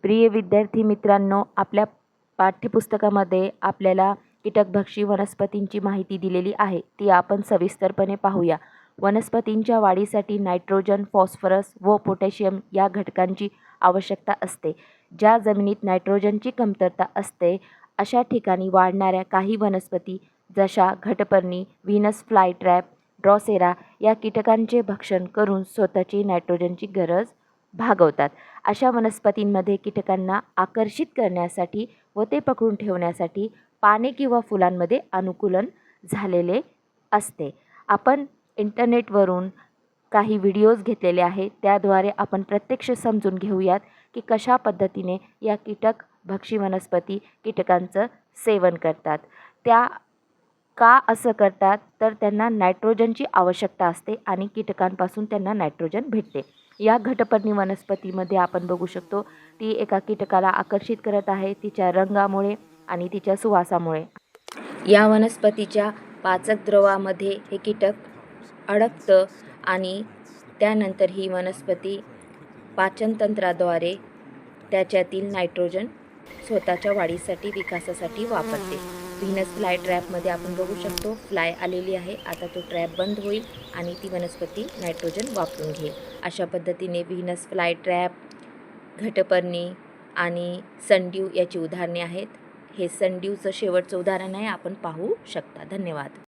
प्रिय विद्यार्थी मित्रांनो, आपल्या पाठ्यपुस्तकामध्ये आपल्याला कीटकभक्षी वनस्पतींची माहिती दिलेली आहे. ती आपण सविस्तरपणे पाहूया. वनस्पतींच्या वाढीसाठी नायट्रोजन, फॉस्फरस व पोटॅशियम या घटकांची आवश्यकता असते. ज्या जमिनीत नायट्रोजनची कमतरता असते अशा ठिकाणी वाढणाऱ्या काही वनस्पती जशा घटपर्णी, व्हीनस फ्लायट्रॅप, ड्रॉसेरा या कीटकांचे भक्षण करून स्वतःची नायट्रोजनची गरज भागवतात. अशा वनस्पतींमध्ये कीटकांना आकर्षित करण्यासाठी व ते पकडून ठेवण्यासाठी पाने किंवा फुलांमध्ये अनुकूलन झालेले असते. आपण इंटरनेटवरून काही व्हिडिओज घेतलेले आहेत, त्याद्वारे आपण प्रत्यक्ष समजून घेऊयात की कशा पद्धतीने या कीटकभक्षी वनस्पती कीटकांचं सेवन करतात. त्या का असं करतात तर त्यांना नायट्रोजनची आवश्यकता असते आणि कीटकांपासून त्यांना नायट्रोजन भेटते. या घटपर्णी वनस्पतीमध्ये आपण बघू शकतो ती एका कीटकाला आकर्षित करत आहे तिच्या रंगामुळे आणि तिच्या सुवासामुळे. या वनस्पतीच्या पाचक द्रवामध्ये हे कीटक अडकतं आणि त्यानंतर ही वनस्पती पाचनतंत्राद्वारे त्याच्यातील नायट्रोजन स्वतःच्या वाढीसाठी विकासासाठी वापरते. व्हीनस फ्लाय ट्रॅपमध्ये आपण बघू शकतो फ्लाय आलेली आहे. आता तो ट्रॅप बंद होईल आणि ती वनस्पती नायट्रोजन वापरून घेईल. अशा पद्धतीने व्हीनस फ्लाय ट्रॅप, घटपर्णी आणि सनड्यू याची उदाहरणे आहेत. हे सनड्यूचं शेवटचं उदाहरण आहे, आपण पाहू शकता. धन्यवाद.